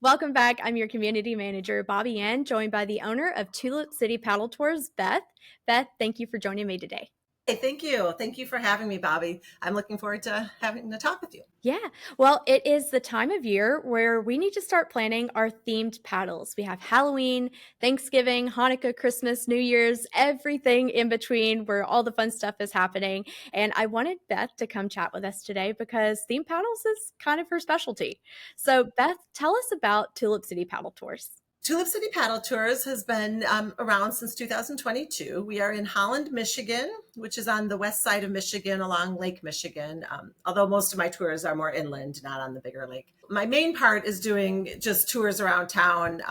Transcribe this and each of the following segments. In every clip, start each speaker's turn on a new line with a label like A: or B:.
A: Welcome back. I'm your community manager, Bobby Ann, joined by the owner of Tulip City Paddle Tours, Beth. Beth, thank you for joining me today.
B: Hey, thank you. Thank you for having me, Bobby. I'm looking forward to having to talk with you.
A: Yeah, well, it is the time of year where we need to start planning our themed paddles. We have Halloween, Thanksgiving, Hanukkah, Christmas, New Year's, everything in between where all the fun stuff is happening. And I wanted Beth to come chat with us today because themed paddles is kind of her specialty. So, Beth, tell us about Tulip City Paddle Tours.
B: Tulip City Paddle Tours has been around since 2022. We are in Holland, Michigan, which is on the west side of Michigan along Lake Michigan, although most of my tours are more inland, not on the bigger lake. My main part is doing just tours around town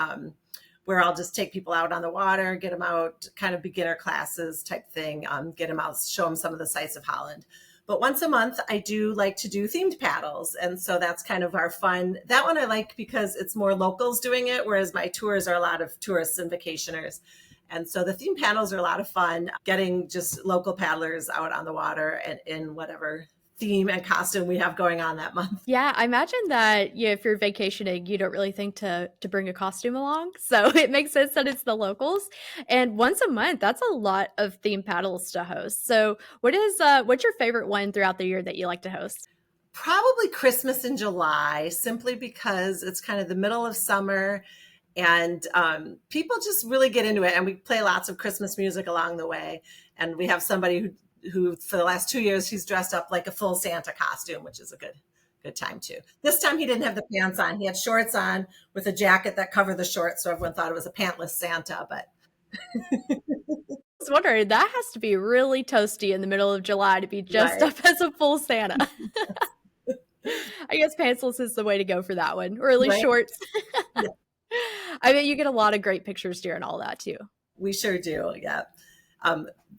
B: where I'll just take people out on the water, get them out, kind of beginner classes type thing, get them out, show them some of the sights of Holland. But once a month, I do like to do themed paddles. And so that's kind of our fun. That one I like because it's more locals doing it, whereas my tours are a lot of tourists and vacationers. And so the themed paddles are a lot of fun, getting just local paddlers out on the water and in whatever theme and costume we have going on that month.
A: Yeah, I imagine that if you're vacationing, you don't really think to bring a costume along. So it makes sense that it's the locals. And once a month, that's a lot of themed paddles to host. So what's your favorite one throughout the year that you like to host?
B: Probably Christmas in July, simply because it's kind of the middle of summer and people just really get into it. And we play lots of Christmas music along the way. And we have somebody who for the last 2 years, he's dressed up like a full Santa costume, which is a good time too. This time he didn't have the pants on. He had shorts on with a jacket that covered the shorts. So everyone thought it was a pantless Santa, but
A: I was wondering, that has to be really toasty in the middle of July to be dressed
B: right.
A: up as a full Santa. I guess pantsless is the way to go for that one, or at least
B: Right.
A: shorts.
B: Yeah.
A: I bet you get a lot of great pictures during all that too.
B: We sure do. Yeah.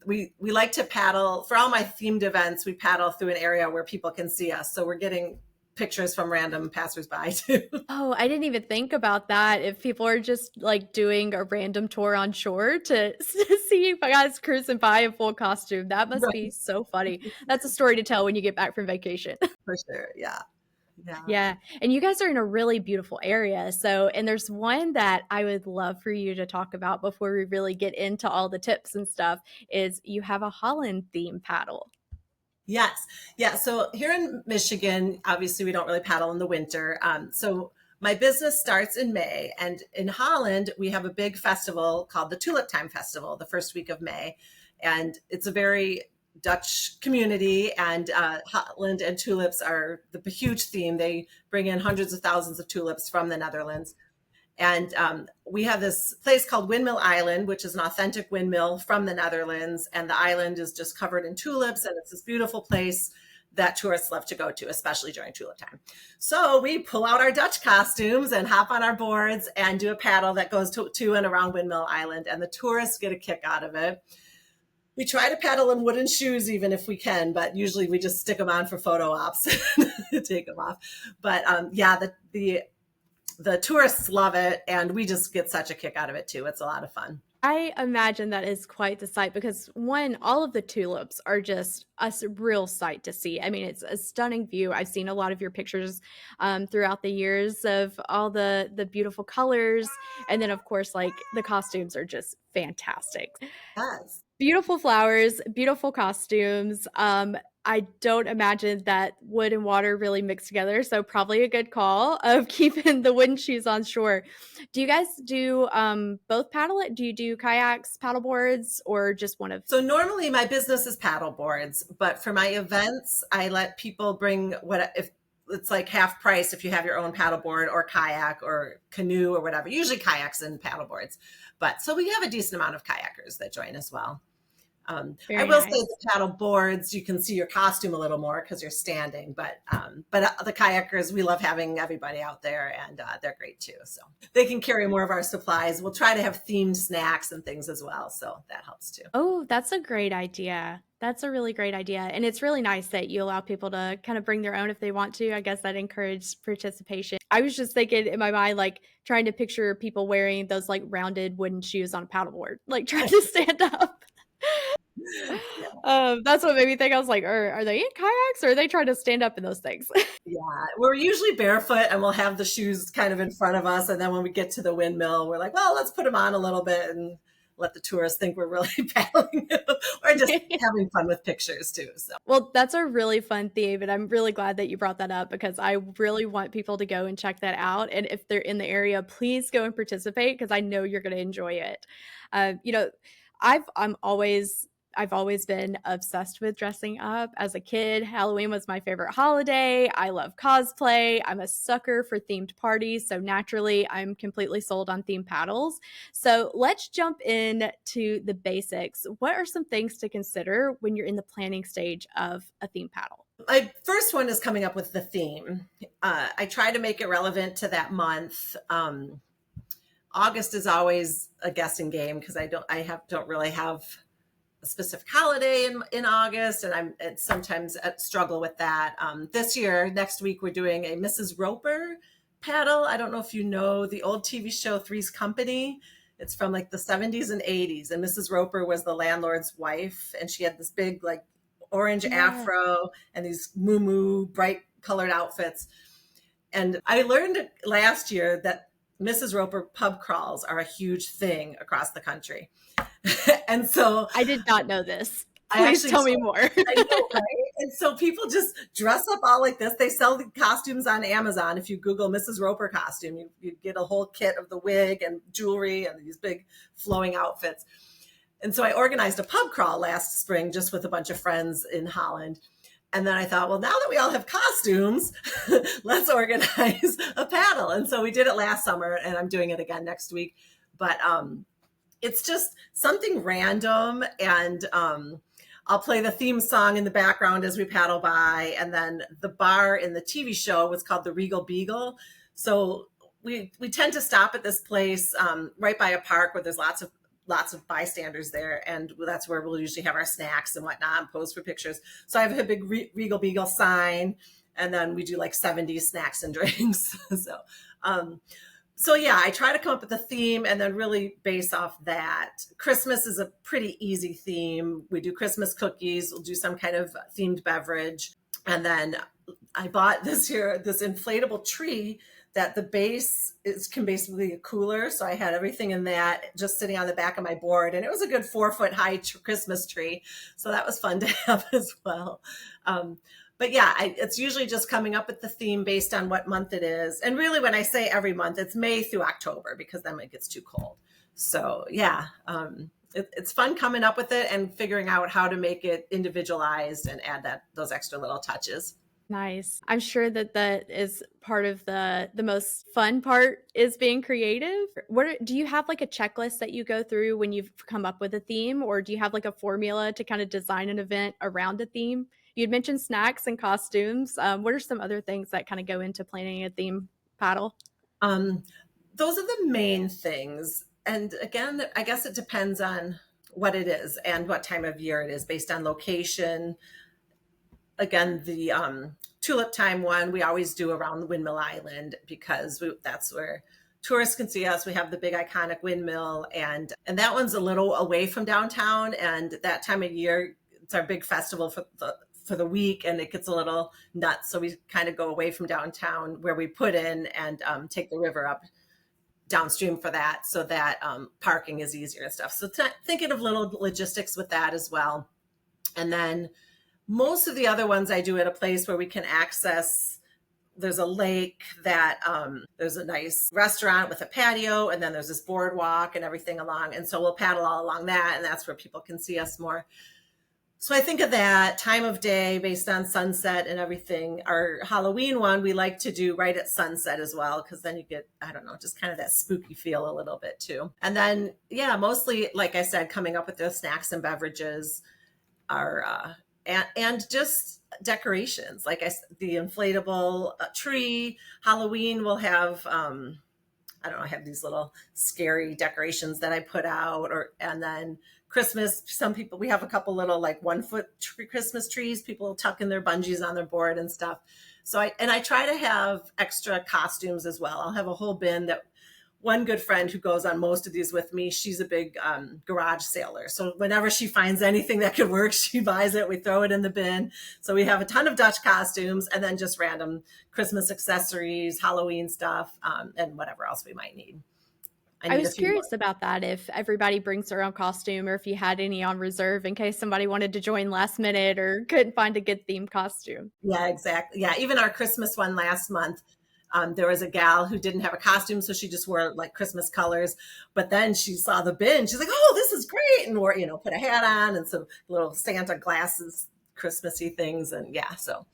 B: We like to paddle for all my themed events. We paddle through an area where people can see us. So we're getting pictures from random passersby too.
A: Oh, I didn't even think about that. If people are just like doing a random tour on shore to see you guys cruising by in full costume, that must be
B: Right.
A: so funny. That's a story to tell when you get back from vacation.
B: For sure. Yeah. Yeah.
A: Yeah. And you guys are in a really beautiful area. So, and there's one that I would love for you to talk about before we really get into all the tips and stuff is you have a Holland theme paddle.
B: Yes. Yeah. So here in Michigan, obviously we don't really paddle in the winter. So my business starts in May, and in Holland, we have a big festival called the Tulip Time Festival, the first week of May. And it's a very Dutch community, and Holland and tulips are the huge theme. They bring in hundreds of thousands of tulips from the Netherlands. And we have this place called Windmill Island, which is an authentic windmill from the Netherlands. And the island is just covered in tulips. And it's this beautiful place that tourists love to go to, especially during tulip time. So we pull out our Dutch costumes and hop on our boards and do a paddle that goes to and around Windmill Island. And the tourists get a kick out of it. We try to paddle in wooden shoes even if we can, but usually we just stick them on for photo ops to take them off. But yeah, the tourists love it, and we just get such a kick out of it too. It's a lot of fun.
A: I imagine that is quite the sight because one, all of the tulips are just a real sight to see. I mean, it's a stunning view. I've seen a lot of your pictures throughout the years of all the beautiful colors, and then of course, like the costumes are just fantastic.
B: Yes.
A: Beautiful flowers, beautiful costumes. I don't imagine that wood and water really mix together, so probably a good call of keeping the wooden shoes on shore. Do you guys do both paddle it? Do you do kayaks, paddle boards, or just one of?
B: So normally my business is paddle boards, but for my events, I let people bring if it's like half price if you have your own paddle board or kayak or canoe or whatever. Usually kayaks and paddle boards. But so we have a decent amount of kayakers that join as well. I will say the paddle boards, you can see your costume a little more because you're standing, but the kayakers, we love having everybody out there, and they're great too. So they can carry more of our supplies. We'll try to have themed snacks and things as well. So that helps too.
A: Oh, that's a great idea. That's a really great idea. And it's really nice that you allow people to kind of bring their own if they want to. I guess that encourages participation. I was just thinking in my mind, like trying to picture people wearing those like rounded wooden shoes on a paddleboard, like trying to stand up. That's what made me think. I was like, are they in kayaks or are they trying to stand up in those things?
B: Yeah, we're usually barefoot and we'll have the shoes kind of in front of us. And then when we get to the windmill, we're like, well, let's put them on a little bit and let the tourists think we're really paddling or just having fun with pictures too. So,
A: Well, that's a really fun theme, and I'm really glad that you brought that up because I really want people to go and check that out. And if they're in the area, please go and participate because I know you're going to enjoy it. You know, I've I'm always I've always been obsessed with dressing up. As a kid, Halloween was my favorite holiday. I love cosplay. I'm a sucker for themed parties, so naturally, I'm completely sold on themed paddles. So let's jump in to the basics. What are some things to consider when you're in the planning stage of a theme paddle?
B: my first one is coming up with the theme. I try to make it relevant to that month. August is always a guessing game because don't really have a specific holiday in August, and I'm sometimes struggle with that. This year, next week, we're doing a Mrs. Roper paddle. I don't know if you know the old TV show Three's Company. It's from like the 70s and 80s, and Mrs. Roper was the landlord's wife, and she had this big like orange
A: Yeah.
B: afro and these moo bright colored outfits. And I learned last year that Mrs. Roper pub crawls are a huge thing across the country. And so
A: I did not know this.
B: I
A: Please
B: actually
A: tell me
B: told,
A: more.
B: I know, right? And so people just dress up all like this. They sell the costumes on Amazon. If you Google Mrs. Roper costume, you get a whole kit of the wig and jewelry and these big flowing outfits. And so I organized a pub crawl last spring just with a bunch of friends in Holland. And then I thought, well, now that we all have costumes, let's organize a paddle. And so we did it last summer, and I'm doing it again next week. But it's just something random, and I'll play the theme song in the background as we paddle by. And then the bar in the TV show was called the Regal Beagle. So we tend to stop at this place right by a park where there's lots of bystanders there, and that's where we'll usually have our snacks and whatnot and pose for pictures. So I have a big Regal Beagle sign, and then we do like 70s snacks and drinks. Um, so yeah, I try to come up with a theme and then really base off that. Christmas is a pretty easy theme. We do Christmas cookies. We'll do some kind of themed beverage. And then I bought this year this inflatable tree that the base can basically a cooler. So I had everything in that just sitting on the back of my board, and it was a good 4 foot high Christmas tree. So that was fun to have as well. But yeah, it's usually just coming up with the theme based on what month it is. And really, when I say every month, it's May through October because then it gets too cold. So yeah, it's fun coming up with it and figuring out how to make it individualized and add those extra little touches.
A: Nice. I'm sure that that is part of the most fun part is being creative. Do you have like a checklist that you go through when you've come up with a theme, or do you have like a formula to kind of design an event around a theme? You'd mentioned snacks and costumes. What are some other things that kind of go into planning a theme paddle?
B: Um, those are the main things. And again, I guess it depends on what it is and what time of year it is based on location. Again, the Tulip Time one we always do around Windmill Island because that's where tourists can see us. We have the big iconic windmill, and that one's a little away from downtown. And that time of year, it's our big festival for the week, and it gets a little nuts. So we kind of go away from downtown where we put in and take the river up downstream for that, so that parking is easier and stuff. So thinking of little logistics with that as well. And then most of the other ones I do at a place where we can access. There's a lake that there's a nice restaurant with a patio, and then there's this boardwalk and everything along. And so we'll paddle all along that, and that's where people can see us more. So I think of that time of day based on sunset and everything. Our Halloween one we like to do right at sunset as well, because then you get, I don't know, just kind of that spooky feel a little bit too. And then, yeah, mostly, like I said, coming up with the snacks and beverages are and just decorations, like the inflatable tree. Halloween will have I don't know, I have these little scary decorations that I put out, and then Christmas, some people, we have a couple little like 1 foot Christmas trees, people tuck in their bungees on their board and stuff. So I try to have extra costumes as well. I'll have a whole bin that one good friend who goes on most of these with me, she's a big garage sailor. So whenever she finds anything that could work, she buys it. We throw it in the bin. So we have a ton of Dutch costumes and then just random Christmas accessories, Halloween stuff, and whatever else we might need. I
A: I
B: need a
A: was
B: few more.
A: curious about that, if everybody brings their own costume or if you had any on reserve in case somebody wanted to join last minute or couldn't find a good themed costume.
B: Yeah, exactly. Yeah, even our Christmas one last month, there was a gal who didn't have a costume, so she just wore like Christmas colors. But then she saw the bin. She's like, "Oh, this is great!" And wore, put a hat on and some little Santa glasses, Christmassy things, and yeah, so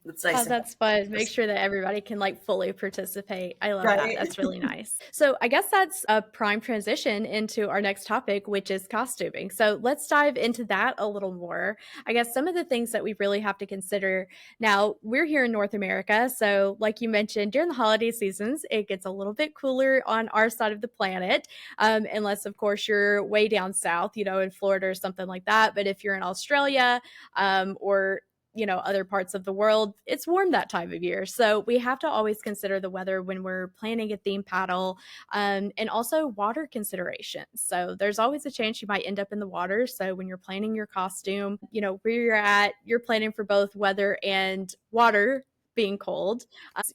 B: it's nice
A: Oh,
B: to have
A: that's fun. Make
B: just
A: sure that everybody can like fully participate. I love that.
B: right.
A: That's really nice. So, I guess that's a prime transition into our next topic, which is costuming. So, let's dive into that a little more. I guess some of the things that we really have to consider now, we're here in North America. So, like you mentioned, during the holiday seasons, it gets a little bit cooler on our side of the planet, unless, of course, you're way down south, in Florida or something like that. But if you're in Australia, or other parts of the world, it's warm that time of year. So we have to always consider the weather when we're planning a theme paddle, and also water considerations. So there's always a chance you might end up in the water. So when you're planning your costume, where you're at, you're planning for both weather and water being cold.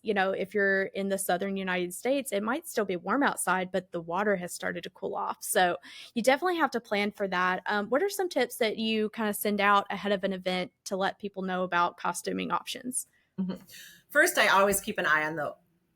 A: If you're in the southern United States, it might still be warm outside, but the water has started to cool off. So you definitely have to plan for that. What are some tips that you kind of send out ahead of an event to let people know about costuming options?
B: Mhm. First, I always keep an eye on the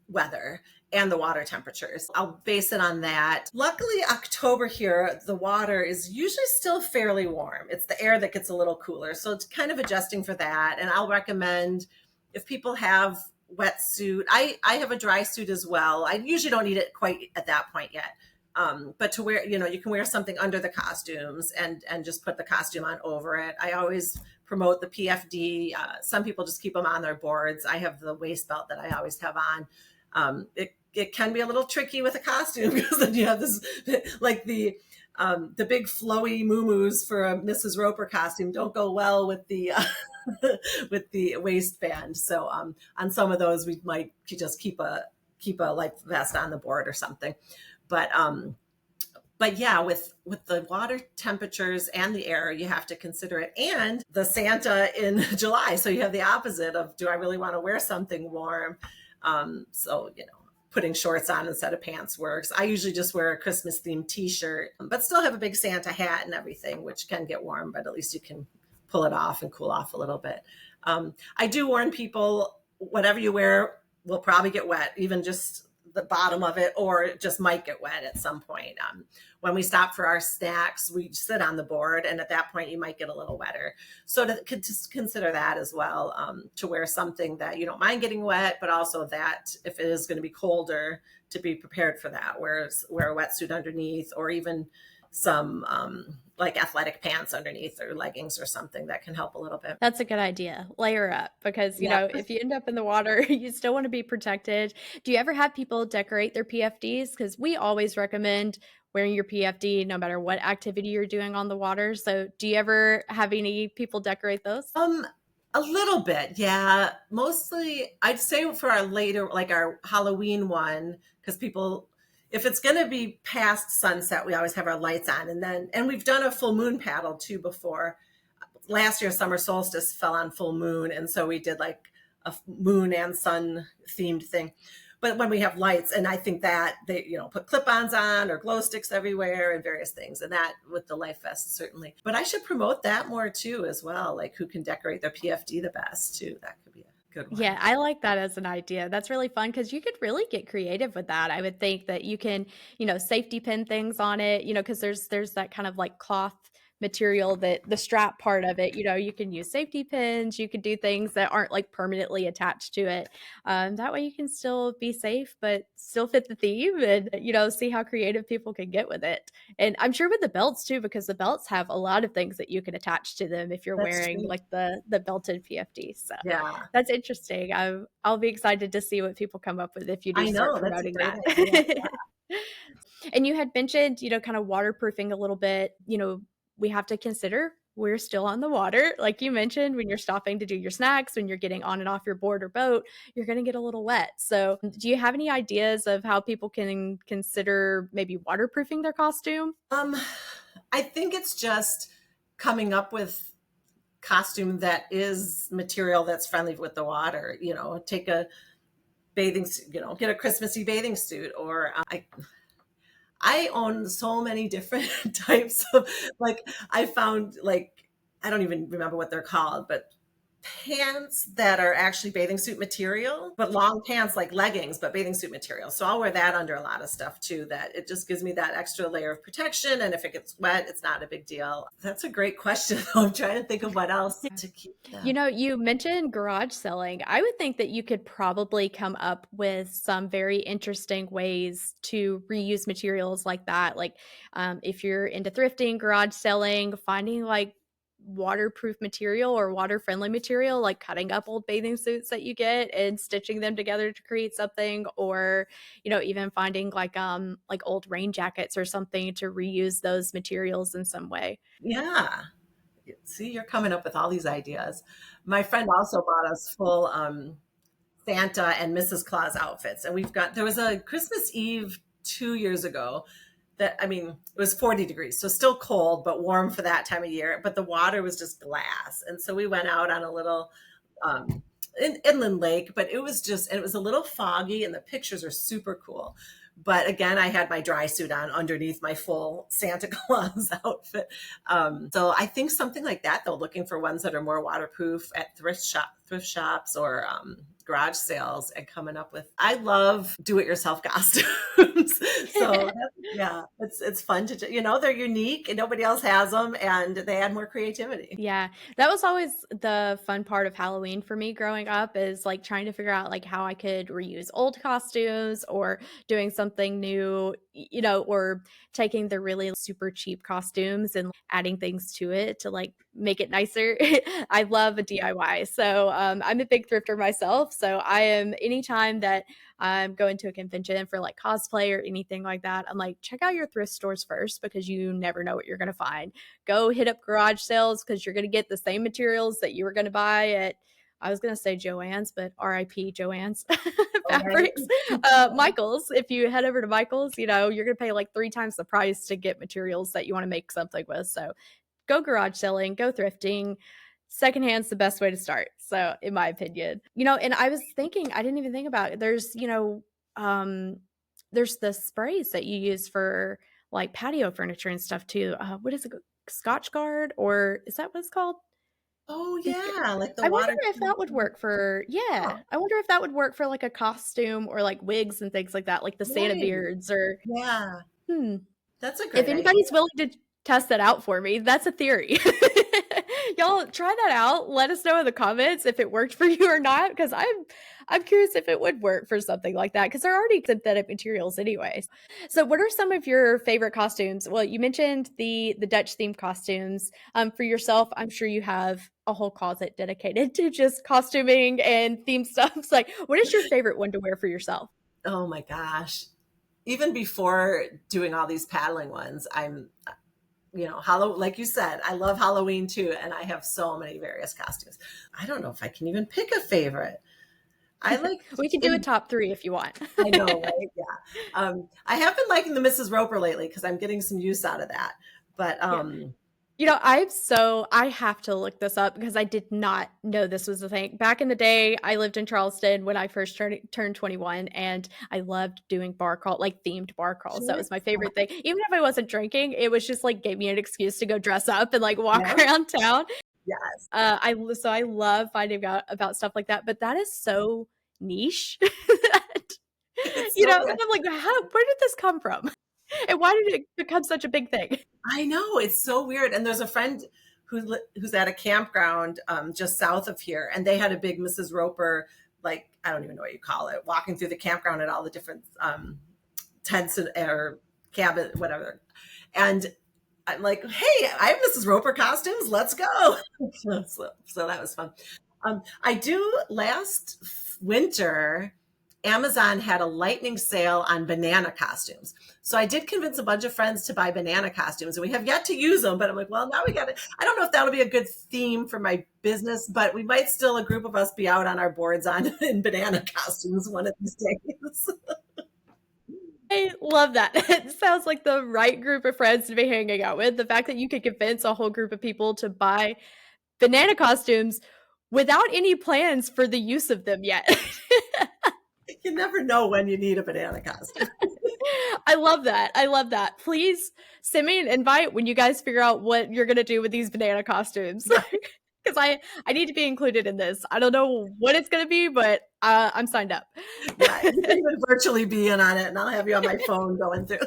B: weather and the water temperatures. I'll base it on that. Luckily, October here, the water is usually still fairly warm. It's the air that gets a little cooler. So it's kind of adjusting for that. And I'll recommend if people have wetsuit, I have a dry suit as well. I usually don't need it quite at that point yet. But to wear, you can wear something under the costumes and just put the costume on over it. I always promote the PFD. Some people just keep them on their boards. I have the waist belt that I always have on. It can be a little tricky with a costume because then you have this like the big flowy muumuus for a Mrs. Roper costume don't go well with the with the waistband. So on some of those we might just keep a life vest on the board or something. But yeah, with the water temperatures and the air, you have to consider it, and the Santa in July. So you have the opposite of, do I really want to wear something warm? So putting shorts on instead of pants works. I usually just wear a Christmas themed T-shirt, but still have a big Santa hat and everything, which can get warm, but at least you can pull it off and cool off a little bit. I do warn people, whatever you wear will probably get wet, even just the bottom of it, or it just might get wet at some point. When we stop for our snacks, we sit on the board, and at that point, you might get a little wetter. So to just consider that as well, to wear something that you don't mind getting wet, but also that if it is going to be colder, to be prepared for that. Wear a wetsuit underneath, or even some like athletic pants underneath, or leggings or something that can help a little bit.
A: That's a good idea. Layer up because,
B: Yeah.
A: if you end up in the water, you still want to be protected. Do you ever have people decorate their PFDs? Because we always recommend wearing your PFD no matter what activity you're doing on the water. So, do you ever have any people decorate those?
B: A little bit, yeah. Mostly, I'd say for our later, like our Halloween one, because people, if it's going to be past sunset, we always have our lights on, and we've done a full moon paddle too before. Last year, summer solstice fell on full moon, and so we did like a moon and sun themed thing. But when we have lights, and I think that they, put clip-ons on or glow sticks everywhere and various things, and that with the life vest certainly. But I should promote that more too as well, like who can decorate their PFD the best too. That could be a good one.
A: Yeah, I like that as an idea. That's really fun because you could really get creative with that. I would think that you can, safety pin things on it, because there's that kind of like cloth material, that the strap part of it, you can use safety pins, you could do things that aren't like permanently attached to it. That way you can still be safe, but still fit the theme, and, see how creative people can get with it. And I'm sure with the belts too, because the belts have a lot of things that you can attach to them if you're
B: That's
A: wearing
B: true.
A: like the belted PFD. So
B: Yeah,
A: that's interesting. I'll be excited to see what people come up with if you do
B: I
A: start
B: know. That's a
A: promoting
B: great
A: that.
B: idea.
A: And you had mentioned, kind of waterproofing a little bit. We have to consider we're still on the water. Like you mentioned, when you're stopping to do your snacks, when you're getting on and off your board or boat, you're going to get a little wet. So, do you have any ideas of how people can consider maybe waterproofing their costume?
B: Um, I think it's just coming up with costume that is material that's friendly with the water. You know, take a bathing suit, you know, get a Christmassy bathing suit, or I own so many different types of, like, I found, like, I don't even remember what they're called, but pants that are actually bathing suit material, but long pants like leggings, but bathing suit material. So I'll wear that under a lot of stuff too, that it just gives me that extra layer of protection. And if it gets wet, it's not a big deal. That's a great question. I'm trying to think of what else to keep
A: You
B: them.
A: know, you mentioned garage selling. I would think that you could probably come up with some very interesting ways to reuse materials like that. Like, if you're into thrifting, garage selling, finding like waterproof material or water friendly material, like cutting up old bathing suits that you get and stitching them together to create something, or even finding like old rain jackets or something to reuse those materials in some way.
B: Yeah. See, you're coming up with all these ideas. My friend also bought us full Santa and Mrs. Claus outfits. And there was a Christmas Eve 2 years ago that, I mean, it was 40 degrees, so still cold, but warm for that time of year. But the water was just glass. And so we went out on a little um, inland lake, but and it was a little foggy, and the pictures are super cool. But again, I had my dry suit on underneath my full Santa Claus outfit. So I think something like that, though, looking for ones that are more waterproof at thrift shops, or garage sales, and coming up with. I love do-it-yourself costumes. So yeah, it's fun they're unique and nobody else has them, and they add more creativity.
A: Yeah, that was always the fun part of Halloween for me growing up, is like trying to figure out like how I could reuse old costumes or doing something new, or taking the really super cheap costumes and adding things to it to like make it nicer. I love a DIY. So I'm a big thrifter myself. So I am, anytime that I'm going to a convention for like cosplay or anything like that, I'm like, check out your thrift stores first, because you never know what you're going to find. Go hit up garage sales, because you're going to get the same materials that you were going to buy at, I was going to say Joann's, but RIP Joann's
B: All right.
A: Fabrics. Michael's, if you head over to Michael's, you're going to pay like 3 times the price to get materials that you want to make something with. So go garage selling, go thrifting. Secondhand's the best way to start. So, in my opinion, and I was thinking, I didn't even think about it. There's the sprays that you use for like patio furniture and stuff too. What is it? Scotch Guard, or is that what it's called?
B: Oh
A: I think
B: yeah, like the
A: I wonder
B: water.
A: if that would work for,
B: Oh,
A: yeah. I wonder if that would work for like a costume or like wigs and things like that, like the Santa
B: right.
A: beards or
B: Yeah,
A: hmm.
B: that's a
A: If
B: great idea.
A: anybody's willing to test that out for me, that's a theory. Y'all try that out. Let us know in the comments if it worked for you or not, because I'm curious if it would work for something like that, because they're already synthetic materials anyways. So what are some of your favorite costumes? Well, you mentioned the Dutch themed costumes. For yourself, I'm sure you have a whole closet dedicated to just costuming and theme stuff. So, like, what is your favorite one to wear for yourself?
B: Oh my gosh. Even before doing all these paddling ones, like you said, I love Halloween too, and I have so many various costumes. I don't know if I can even pick a favorite. I like
A: We can do a
B: in
A: top three if you want.
B: I know, right? Yeah. I have been liking the Mrs. Roper lately because I'm getting some use out of that. But
A: Yeah. I have to look this up because I did not know this was a thing. Back in the day, I lived in Charleston when I first turned 21, and I loved doing bar crawl, like themed bar crawls. That
B: sure.
A: was my favorite thing. Even if I wasn't drinking, it was just like gave me an excuse to go dress up and like walk
B: Yeah.
A: around town.
B: Yes.
A: I love finding out about stuff like that, but that is so niche.
B: It's so
A: And I'm like, where did this come from? And why did it become such a big thing?
B: I know, it's so weird. And there's a friend who's at a campground just south of here, and they had a big Mrs. Roper, like, I don't even know what you call it, walking through the campground at all the different tents or cabin, whatever. And I'm like, hey, I have Mrs. Roper costumes. Let's go. So that was fun. I do last winter. Amazon had a lightning sale on banana costumes. So I did convince a bunch of friends to buy banana costumes, and we have yet to use them. But I'm like, well, now we got it. I don't know if that'll be a good theme for my business, but we might still, a group of us, be out on our boards on in banana costumes one of these days.
A: I love that. It sounds like the right group of friends to be hanging out with. The fact that you could convince a whole group of people to buy banana costumes without any plans for the use of them yet.
B: You never know when you need a banana costume.
A: I love that. I love that. Please send me an invite when you guys figure out what you're gonna do with these banana costumes.
B: Right.
A: Because I need to be included in this. I don't know what it's gonna be, but I'm signed up.
B: Yeah, you can even virtually be in on it, and I'll have you on my phone going through.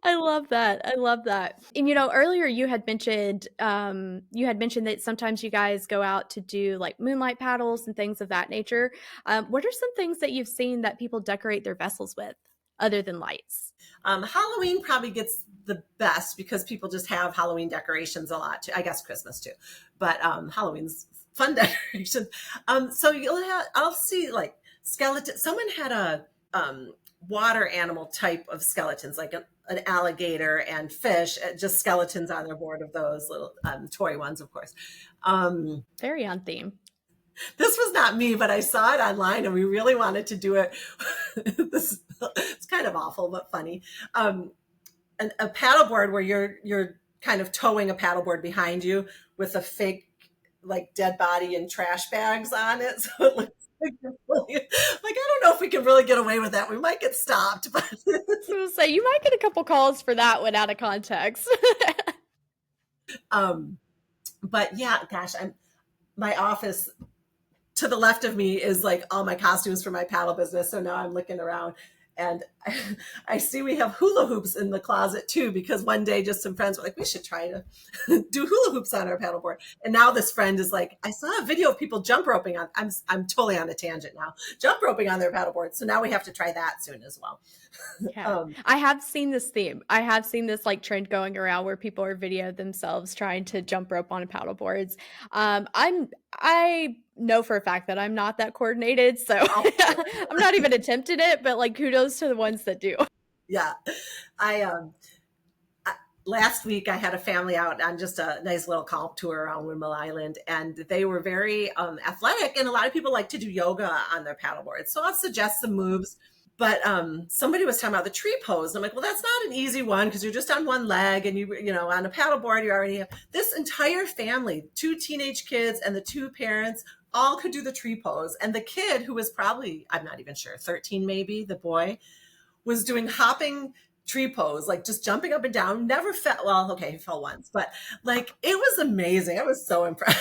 A: I love that. I love that. And earlier you had mentioned that sometimes you guys go out to do like moonlight paddles and things of that nature. What are some things that you've seen that people decorate their vessels with other than lights?
B: Halloween probably gets the best because people just have Halloween decorations a lot too. I guess Christmas too, but Halloween's fun decorations. So I'll see like skeleton. Someone had a water animal type of skeletons, like an alligator and fish, just skeletons on their board of those little toy ones, of course.
A: Very on theme.
B: This was not me, but I saw it online and we really wanted to do it. It's kind of awful, but funny. A paddleboard where you're kind of towing a paddleboard behind you with a fake like dead body and trash bags on it. So it looks like I don't know if we can really get away with that. We might get stopped, but
A: So say you might get a couple calls for that one out of context.
B: but yeah, gosh, my office to the left of me is like all my costumes for my paddle business. So now I'm looking around and I see we have hula hoops in the closet too, because one day just some friends were like, we should try to do hula hoops on our paddleboard. And now this friend is like, I saw a video of people jump roping on, I'm totally on a tangent now, jump roping on their paddleboard. So now we have to try that soon as well.
A: Yeah. I have seen this theme. I have seen this like trend going around where people are video themselves trying to jump rope on paddle boards. I know for a fact that I'm not that coordinated, so I'm not even attempting it, but like kudos to the ones that do.
B: Yeah. Last week I had a family out on just a nice little calm tour around Windmill Island, and they were very athletic, and a lot of people like to do yoga on their paddleboards. So I'll suggest some moves. But somebody was talking about the tree pose. I'm like, well, that's not an easy one because you're just on one leg, and you know, on a paddleboard, you already have this entire family, 2 teenage kids and the 2 parents, all could do the tree pose. And the kid, who was probably, I'm not even sure, 13 maybe, the boy, was doing hopping tree pose, like just jumping up and down, never fell. Well, okay, he fell once, but like it was amazing. I was so impressed.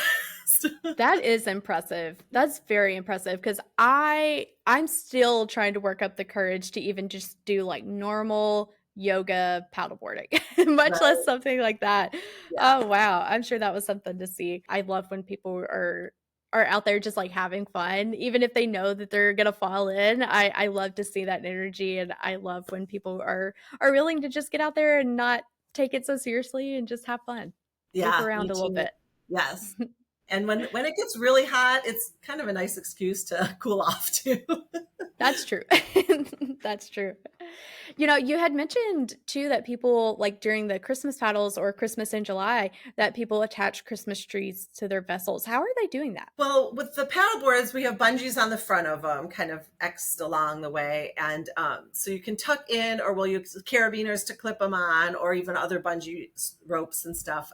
A: That is impressive. That's very impressive because I'm still trying to work up the courage to even just do like normal yoga paddleboarding, much
B: Right.
A: less something like that.
B: Yeah.
A: Oh wow, I'm sure that was something to see. I love when people are out there just like having fun, even if they know that they're gonna fall in. I love to see that energy, and I love when people are willing to just get out there and not take it so seriously and just have fun, goof
B: Yeah, me
A: around a little
B: too.
A: bit.
B: Yes. And when it gets really hot, it's kind of a nice excuse to cool off too.
A: That's true. That's true. You had mentioned too that people like during the Christmas paddles or Christmas in July that people attach Christmas trees to their vessels. How are they doing that?
B: Well, with the paddle boards, we have bungees on the front of them, kind of X'd along the way. And so you can tuck in, or we'll use carabiners to clip them on, or even other bungee ropes and stuff.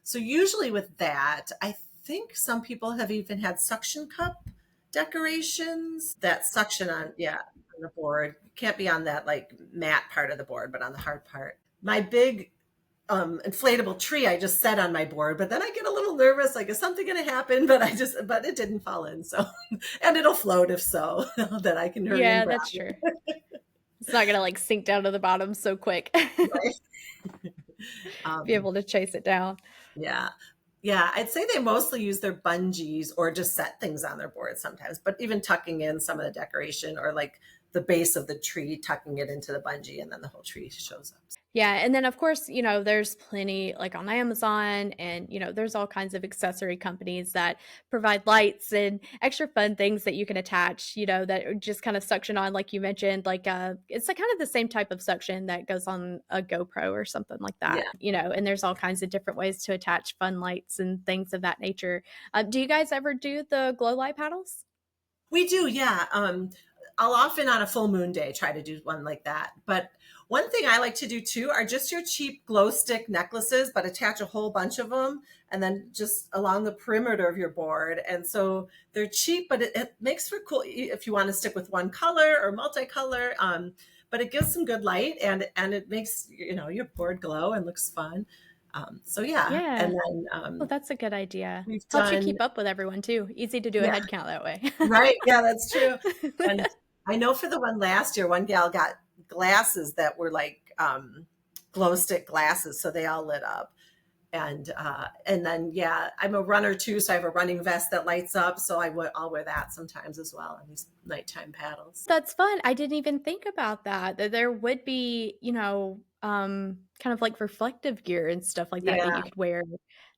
B: So usually with that, I think some people have even had suction cup decorations that suction on, yeah, on the board. Can't be on that like matte part of the board, but on the hard part. My big inflatable tree I just set on my board, but then I get a little nervous, like, is something going to happen? But it didn't fall in. So, and it'll float if so, that I can hurry and
A: Yeah,
B: grab
A: that's
B: it.
A: true. It's not gonna like sink down to the bottom so quick.
B: Right?
A: Be
B: Um,
A: able to chase it down.
B: yeah. Yeah. I'd say they mostly use their bungees or just set things on their board sometimes, but even tucking in some of the decoration or like the base of the tree, tucking it into the bungee, and then the whole tree shows up.
A: Yeah, and then of course, there's plenty like on Amazon and there's all kinds of accessory companies that provide lights and extra fun things that you can attach, that just kind of suction on like you mentioned, like it's like kind of the same type of suction that goes on a GoPro or something like that,
B: Yeah,
A: and there's all kinds of different ways to attach fun lights and things of that nature. Do you guys ever do the glow light paddles?
B: we do. Yeah. I'll often on a full moon day try to do one like that. But one thing I like to do too are just your cheap glow stick necklaces, but attach a whole bunch of them and then just along the perimeter of your board. And so they're cheap, but it makes for cool if you want to stick with one color or multicolor. But it gives some good light and it makes your board glow and looks fun. So yeah,
A: Yeah.
B: and then
A: Well, that's a good idea.
B: we've
A: Helps you
B: done
A: keep up with everyone too. Easy to do a
B: yeah.
A: head count that way.
B: Right. Yeah, that's true. And I know for the one last year, one gal got glasses that were like glow stick glasses, so they all lit up. And then yeah, I'm a runner too, so I have a running vest that lights up. So I'll wear that sometimes as well on these nighttime paddles.
A: That's fun. I didn't even think about that. That there would be, kind of like reflective gear and stuff like that that
B: Yeah,
A: you could wear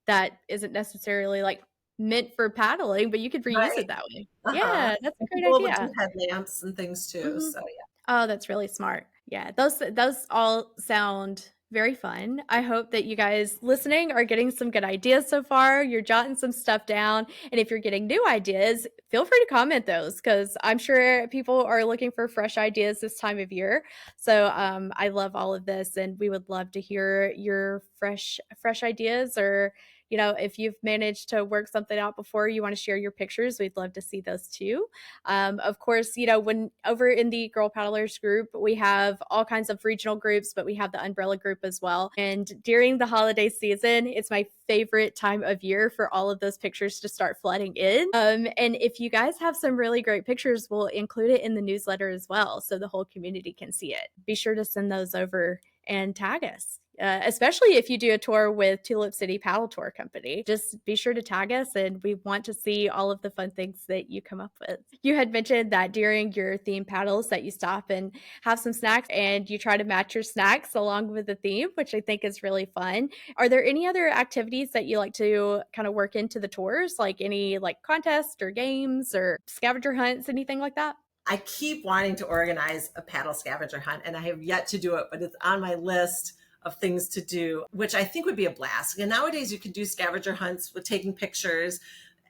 A: that isn't necessarily like meant for paddling, but you could reuse
B: right.
A: it that way.
B: Uh-huh.
A: Yeah, that's a
B: And
A: great
B: people will do
A: idea.
B: headlamps and things too.
A: Mhm.
B: So yeah.
A: Oh, that's really smart. Yeah, those all sound very fun. I hope that you guys listening are getting some good ideas so far. You're jotting some stuff down, and if you're getting new ideas, feel free to comment those because I'm sure people are looking for fresh ideas this time of year. So I love all of this, and we would love to hear your fresh ideas or if you've managed to work something out before you want to share your pictures, we'd love to see those too. Of course, when over in the Girl Paddlers group, we have all kinds of regional groups, but we have the umbrella group as well. And during the holiday season, it's my favorite time of year for all of those pictures to start flooding in. And if you guys have some really great pictures, we'll include it in the newsletter as well so the whole community can see it. Be sure to send those over and tag us. Especially if you do a tour with Tulip City Paddle Tour Company. Just be sure to tag us, and we want to see all of the fun things that you come up with. You had mentioned that during your theme paddles that you stop and have some snacks, and you try to match your snacks along with the theme, which I think is really fun. Are there any other activities that you like to kind of work into the tours, like any like contests or games or scavenger hunts, anything like that?
B: I keep wanting to organize a paddle scavenger hunt, and I have yet to do it, but it's on my list of things to do, which I think would be a blast. And nowadays you can do scavenger hunts with taking pictures.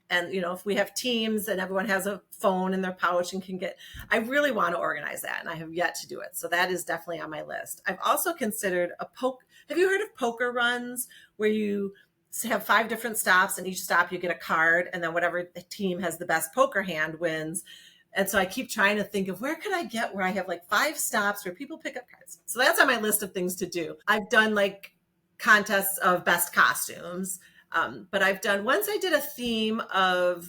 B: And, if we have teams and everyone has a phone in their pouch and I really want to organize that. And I have yet to do it. So that is definitely on my list. I've also considered have you heard of poker runs where you have 5 different stops and each stop you get a card and then whatever the team has the best poker hand wins. And so I keep trying to think of where could I get where I have like 5 stops where people pick up cards. So that's on my list of things to do. I've done like contests of best costumes. But once I did a theme of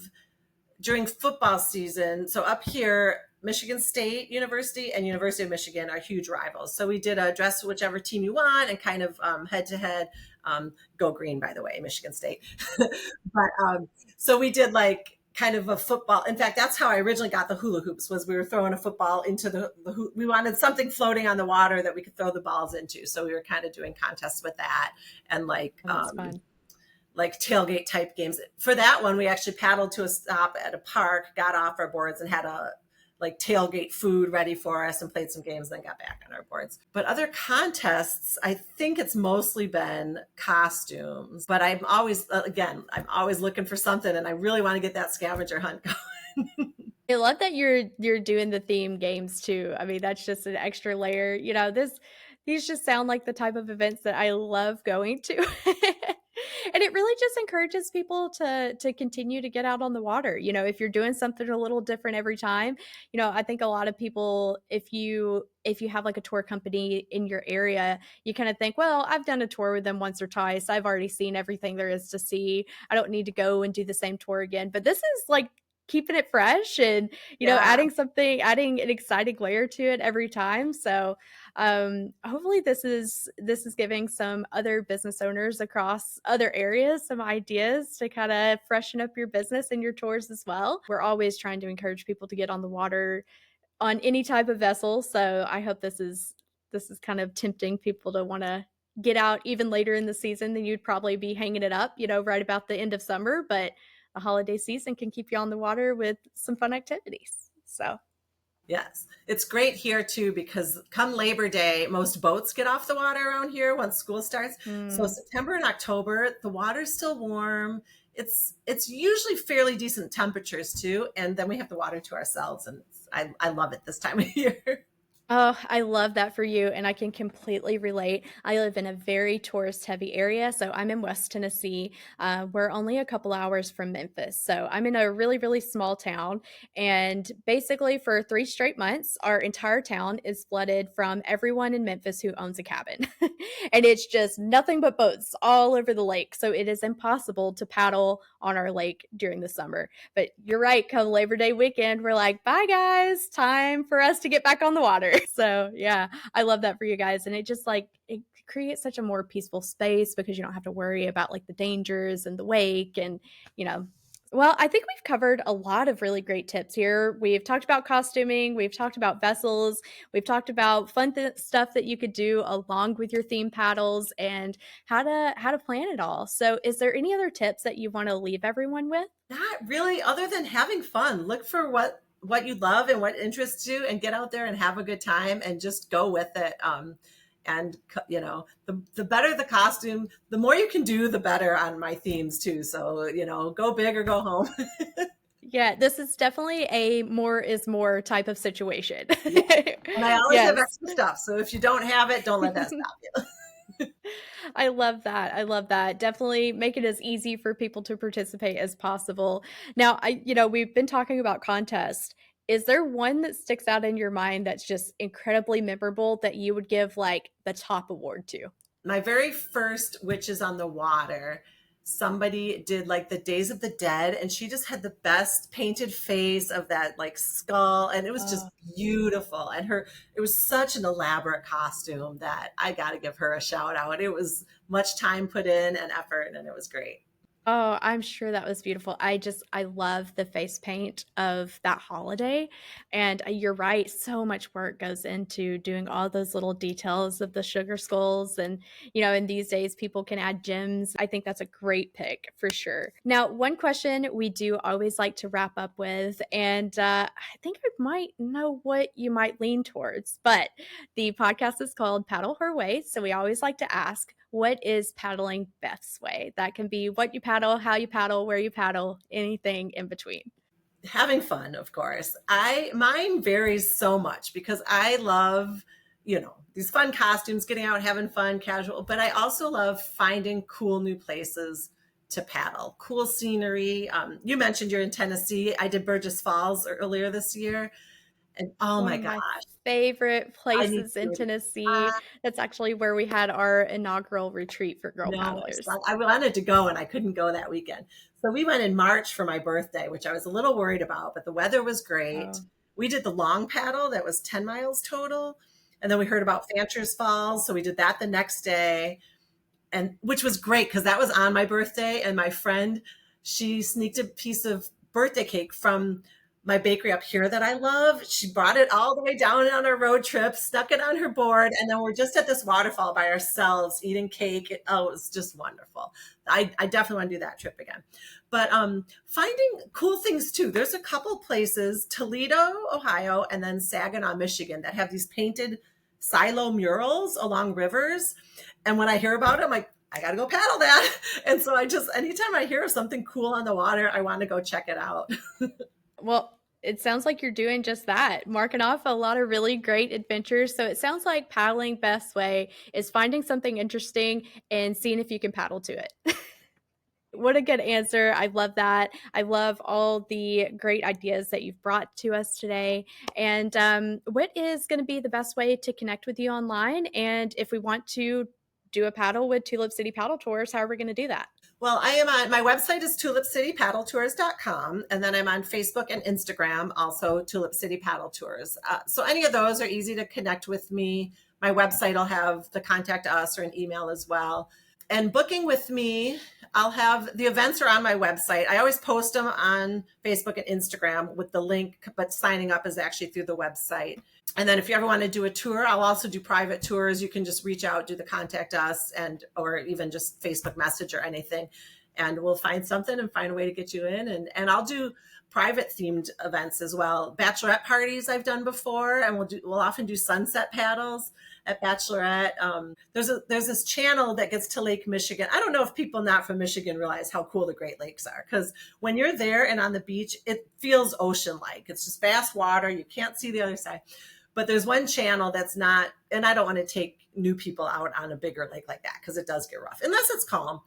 B: during football season. So up here, Michigan State University and University of Michigan are huge rivals. So we did a dress whichever team you want and kind of head to head. Go green, by the way, Michigan State. But so we did like kind of a football. In fact, that's how I originally got the hula hoops was we were throwing a football into we wanted something floating on the water that we could throw the balls into. So we were kind of doing contests with that and
A: Oh, that's fun.
B: like tailgate type games. For that one, we actually paddled to a stop at a park, got off our boards and had a like tailgate food ready for us and played some games, then got back on our boards. But other contests, I think it's mostly been costumes, but I'm always looking for something and I really want to get that scavenger hunt going.
A: I love that you're doing the theme games too. I mean, that's just an extra layer. These just sound like the type of events that I love going to. And it really just encourages people to continue to get out on the water. If you're doing something a little different every time, I think a lot of people, if you have like a tour company in your area, you kind of think, well, I've done a tour with them once or twice. I've already seen everything there is to see. I don't need to go and do the same tour again. But this is like keeping it fresh and
B: Yeah.
A: adding an exciting layer to it every time. So hopefully this is giving some other business owners across other areas some ideas to kind of freshen up your business and your tours as well. We're always trying to encourage people to get on the water on any type of vessel. So I hope this is kind of tempting people to want to get out even later in the season than you'd probably be hanging it up, right about the end of summer. But the holiday season can keep you on the water with some fun activities. So
B: Yes, it's great here too because come Labor Day, most boats get off the water around here once school starts. So
A: mm,
B: September and October, the water's still warm. It's usually fairly decent temperatures too, and then we have the water to ourselves, and I love it this time of year.
A: oh, I love that for you, and I can completely relate. I live in a very tourist-heavy area, so I'm in West Tennessee. We're only a couple hours from Memphis, so I'm in a really, really small town. And basically, for 3 straight months, our entire town is flooded from everyone in Memphis who owns a cabin, and it's just nothing but boats all over the lake. So it is impossible to paddle on our lake during the summer. But you're right, come Labor Day weekend, we're like, bye guys, time for us to get back on the water. So yeah, I love that for you guys. And it just like, it creates such a more peaceful space because you don't have to worry about like the dangers and the wake and, you know, well, I think we've covered a lot of really great tips here. We've talked about costuming, we've talked about vessels, we've talked about fun stuff that you could do along with your theme paddles and how to plan it all. So, is there any other tips that you want to leave everyone with?
B: Not really, other than having fun. Look for what you love and what interests you, and get out there and have a good time and just go with it. And the better the costume, the more you can do, the better on my themes too. So go big or go home.
A: Yeah, this is definitely a more is more type of situation.
B: Yeah, and I always have
A: Yes.
B: extra stuff. So if you don't have it, don't let that stop you.
A: I love that. I love that. Definitely make it as easy for people to participate as possible. Now, we've been talking about contests. Is there one that sticks out in your mind that's just incredibly memorable that you would give like the top award to?
B: My very first Witches on the Water, somebody did like the Days of the Dead, and she just had the best painted face of that like skull, and it was just
A: Oh.
B: beautiful. And it was such an elaborate costume that I got to give her a shout out. It was much time put in and effort, and it was great.
A: Oh, I'm sure that was beautiful. I love the face paint of that holiday. And you're right, so much work goes into doing all those little details of the sugar skulls. And, in these days, people can add gems. I think that's a great pick for sure. Now, one question we do always like to wrap up with, and I think I might know what you might lean towards, but the podcast is called Paddle Her Way. So we always like to ask, what is paddling Beth's way? That can be what you paddle, how you paddle, where you paddle, anything in between.
B: Having fun, of course. Mine varies so much because I love, these fun costumes, getting out, having fun, casual, but I also love finding cool new places to paddle, cool scenery. You mentioned you're in Tennessee. I did Burgess Falls earlier this year, and oh
A: One
B: my
A: of
B: gosh,
A: my favorite
B: I need
A: places
B: to
A: in
B: do it.
A: Tennessee. That's actually where we had our inaugural retreat for girl
B: No,
A: paddlers.
B: I wanted to go and I couldn't go that weekend. So we went in March for my birthday, which I was a little worried about, but the weather was great.
A: Oh,
B: We did the long paddle that was 10 miles total. And then we heard about Fancher's Falls. So we did that the next day, and which was great because that was on my birthday. And my friend, she sneaked a piece of birthday cake from my bakery up here that I love. She brought it all the way down on our road trip, stuck it on her board, and then we're just at this waterfall by ourselves eating cake. Oh, it was just wonderful. I definitely want to do that trip again. But finding cool things too. There's a couple places, Toledo, Ohio, and then Saginaw, Michigan, that have these painted silo murals along rivers. And when I hear about it, I'm like, I got to go paddle that. And so anytime I hear of something cool on the water, I want to go check it out.
A: well, it sounds like you're doing just that, marking off a lot of really great adventures. So it sounds like paddling best way is finding something interesting and seeing if you can paddle to it. What a good answer. I love that. I love all the great ideas that you've brought to us today. And what is going to be the best way to connect with you online? And if we want to do a paddle with Tulip City Paddle Tours, how are we going to do that?
B: Well, I am on my website is tulipcitypaddletours.com, and then I'm on Facebook and Instagram, also Tulip City Paddle Tours. So any of those are easy to connect with me. My website will have the contact us or an email as well. And booking with me, I'll have the events are on my website. I always post them on Facebook and Instagram with the link, but signing up is actually through the website. And then if you ever want to do a tour, I'll also do private tours. You can just reach out, do the contact us, and or even just Facebook message or anything, and we'll find something and find a way to get you in. And I'll do private themed events as well. Bachelorette parties I've done before, and we'll often do sunset paddles at Bachelorette. There's this channel that gets to Lake Michigan. I don't know if people not from Michigan realize how cool the Great Lakes are, because when you're there and on the beach, it feels ocean-like. It's just fast water. You can't see the other side. But there's one channel that's not, and I don't want to take new people out on a bigger lake like that because it does get rough, unless it's calm.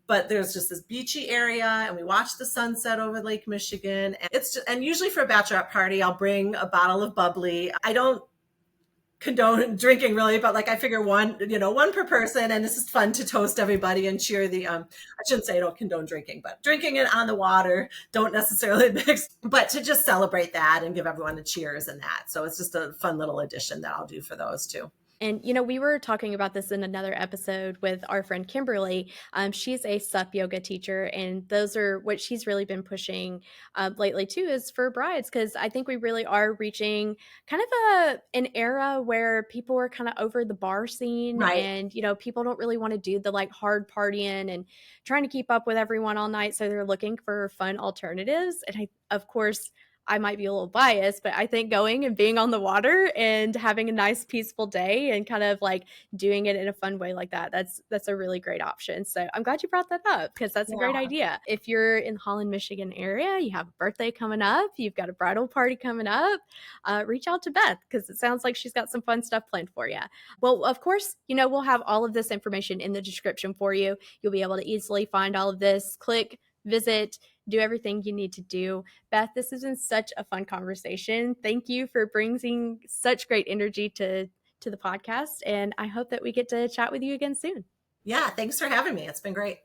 B: But there's just this beachy area, and we watch the sunset over Lake Michigan. And usually for a bachelorette party, I'll bring a bottle of bubbly. I don't condone drinking really, but like I figure one per person, and this is fun to toast everybody and cheer the I shouldn't say I don't condone drinking, but drinking it on the water, don't necessarily mix, but to just celebrate that and give everyone a cheers and that. So it's just a fun little addition that I'll do for those too.
A: And, you know, we were talking about this in another episode with our friend Kimberly. She's a SUP yoga teacher, and those are what she's really been pushing lately, too, is for brides, because I think we really are reaching kind of an era where people are kind of over the bar scene,
B: Right.
A: and, you know, people don't really want to do the like hard partying and trying to keep up with everyone all night. So they're looking for fun alternatives. And of course, I might be a little biased, but I think going and being on the water and having a nice peaceful day and kind of like doing it in a fun way like that, that's a really great option. So I'm glad you brought that up, because that's a great idea. If you're in Holland, Michigan area, you have a birthday coming up, you've got a bridal party coming up, reach out to Beth, because it sounds like she's got some fun stuff planned for you. Well, of course, you know, we'll have all of this information in the description for you. You'll be able to easily find all of this, click, visit, do everything you need to do. Beth, this has been such a fun conversation. Thank you for bringing such great energy to the podcast, and I hope that we get to chat with you again soon.
B: Yeah, thanks for having me. It's been great.